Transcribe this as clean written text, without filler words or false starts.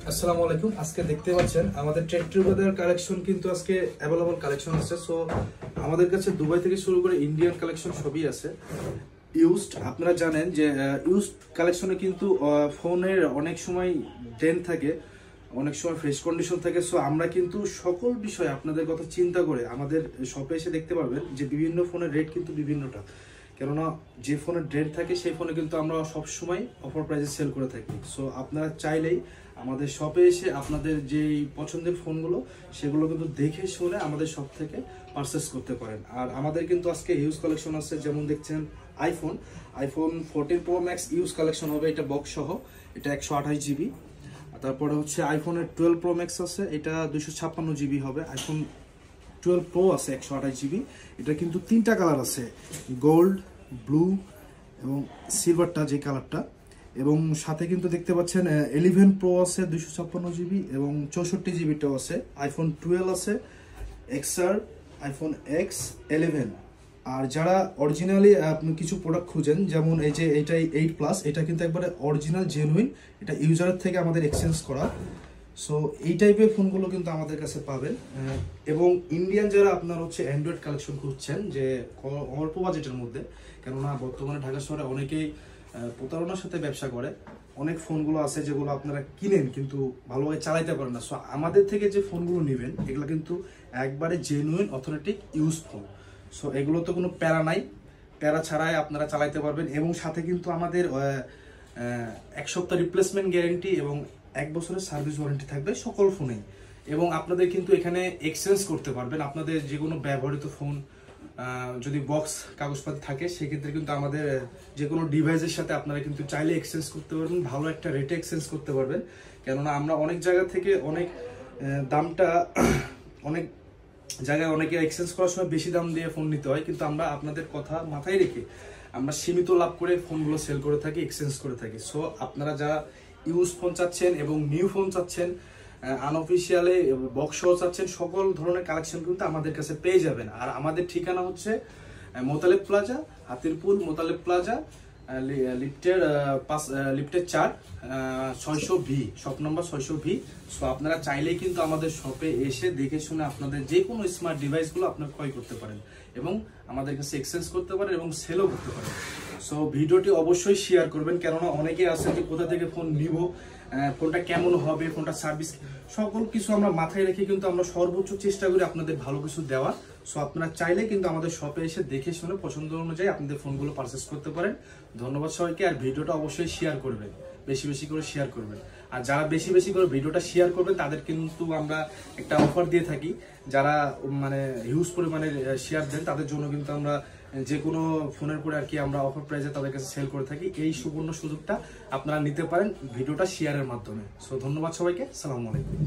আসসালামু আলাইকুম। আজকে দেখতে পাচ্ছেন আমাদের ট্রেড টুগেদার কালেকশন কিন্তু আজকে অ্যাভেলেবল কালেকশন আছে। সো আমাদের কাছে দুবাই থেকে শুরু করে ইন্ডিয়ান কালেকশন সবই আছে। ইউজড আপনারা জানেন যে ইউজড কালেকশনে কিন্তু ফোনের অনেক সময় ডেন্ট থাকে, অনেক সময় ফ্রেশ কন্ডিশন থাকে। সো আমরা কিন্তু সকল বিষয় আপনাদের কথা চিন্তা করে আমাদের শপে এসে দেখতে পারবেন যে বিভিন্ন ফোনের রেট কিন্তু বিভিন্নটা, কেননা যে ফোনের ডেন্ট থাকে সেই ফোনে কিন্তু আমরা সবসময় অফার প্রাইসে সেল করে থাকি। সো আপনারা চাইলেই আমাদের শপে এসে আপনাদের যেই পছন্দের ফোনগুলো সেগুলো কিন্তু দেখে শুনে আমাদের শপ থেকে পারচেস করতে পারেন। আর আমাদের কিন্তু আজকে ইউজ কালেকশন আছে, যেমন দেখছেন iPhone 14 Pro Max use collection হবে, এটা বক্স সহ, এটা 128 জিবি। তারপরে হচ্ছে আইফোনের 12 Pro Max আছে, এটা 256 জিবি হবে। আইফোন 12 Pro আছে 128 জিবি, এটা কিন্তু তিনটা কালার আছে, গোল্ড, ব্লু এবং সিলভারটা যে কালারটা। এবং সাথে কিন্তু দেখতে পাচ্ছেন 11 Pro আছে 256 জিবি এবং 64 জিবিটাও আছে। আইফোন 12 আছে XR, আইফোন X11। আর যারা অরিজিনালি আপনি কিছু প্রোডাক্ট খুঁজেন, যেমন এই যে এইটাই 8+, এটা কিন্তু একবারে অরিজিনাল জেনুইন, এটা ইউজারের থেকে আমাদের এক্সচেঞ্জ করা। সো এই টাইপের ফোনগুলো কিন্তু আমাদের কাছে পাবেন। এবং ইন্ডিয়ান যারা আপনার হচ্ছে অ্যান্ড্রয়েড কালেকশন খুঁজছেন যে অল্প বাজেটের মধ্যে, কেননা বর্তমানে ঢাকা শহরে অনেকেই প্রতারণার সাথে ব্যবসা করে, অনেক ফোনগুলো আছে যেগুলো আপনারা কিনেন কিন্তু ভালোভাবে চালাইতে পারেন না। সো আমাদের থেকে যে ফোনগুলো নেবেন এগুলো কিন্তু একবারে genuine authentic use phone. So এগুলো তো কোনো প্যারা নাই, প্যারা ছাড়াই আপনারা চালাইতে পারবেন। এবং সাথে কিন্তু আমাদের 1 সপ্তাহ রিপ্লেসমেন্ট গ্যারেন্টি এবং 1 বছরের সার্ভিস ওয়ারেন্টি থাকবে সকল ফোনেই। এবং আপনাদের কিন্তু এখানে এক্সচেঞ্জ করতে পারবেন আপনাদের যে কোনো ব্যবহৃত ফোন, যদি বক্স কাগজপাতি থাকে সেক্ষেত্রে কিন্তু আমাদের যে কোনো ডিভাইসের সাথে আপনারা কিন্তু চাইলে এক্সচেঞ্জ করতে পারবেন, ভালো একটা রেটে এক্সচেঞ্জ করতে পারবেন। কেননা আমরা অনেক জায়গা থেকে অনেক দামটা অনেক জায়গায় অনেকে এক্সচেঞ্জ করার সময় বেশি দাম দিয়ে ফোন নিতে হয়, কিন্তু আমরা আপনাদের কথা মাথায় রেখে আমরা সীমিত লাভ করে ফোনগুলো সেল করে থাকি, এক্সচেঞ্জ করে থাকি। সো আপনারা যারা ইউজ ফোন চাচ্ছেন এবং নিউ ফোন চাচ্ছেন, আনঅফিসিয়ালে বক্স চাচ্ছেন, সকল ধরনের কালেকশন কিন্তু আমাদের কাছে পেয়ে যাবেন। আর আমাদের ঠিকানা হচ্ছে মোতালেব প্লাজা, হাতিরপুল মোতালেব প্লাজা, লিফটের 4 600V, shop number 600V। So আপনারা চাইলেই কিন্তু আমাদের শপে এসে দেখে শুনে আপনাদের যে কোনো স্মার্ট ডিভাইসগুলো আপনারা ক্রয় করতে পারেন এবং আমাদের কাছে এক্সচেঞ্জ করতে পারেন এবং সেলও করতে পারেন। সো ভিডিওটি অবশ্যই শেয়ার করবেন, কেননা অনেকে আছে যে কোথা থেকে ফোন নিব, ফোনটা কেমন হবে, ফোনটা সার্ভিস, সকল কিছু আমরা মাথায় রেখে কিন্তু আমরা সর্বোচ্চ চেষ্টা করি আপনাদের ভালো কিছু দেওয়া। সো আপনারা চাইলে কিন্তু আমাদের শপে এসে দেখে শুনে পছন্দ অনুযায়ী আপনাদের ফোনগুলো পারচেস করতে পারেন। ধন্যবাদ সবাইকে। আর ভিডিওটা অবশ্যই শেয়ার করবেন, বেশি বেশি করে শেয়ার করবেন। আর যারা বেশি বেশি করে ভিডিওটা শেয়ার করবেন তাদের কিন্তু আমরা একটা অফার দিয়ে থাকি, যারা মানে হিউজ পরিমাণে শেয়ার দেন তাদের জন্য কিন্তু আমরা যে কোনো ফোনের পরে আর কি আমরা অফার প্রাইসে তাদের কাছে সেল করে থাকি। এই সুবর্ণ সুযোগটা আপনারা নিতে পারেন ভিডিওটা শেয়ারের মাধ্যমে। সো ধন্যবাদ সবাইকে, আসসালামু আলাইকুম।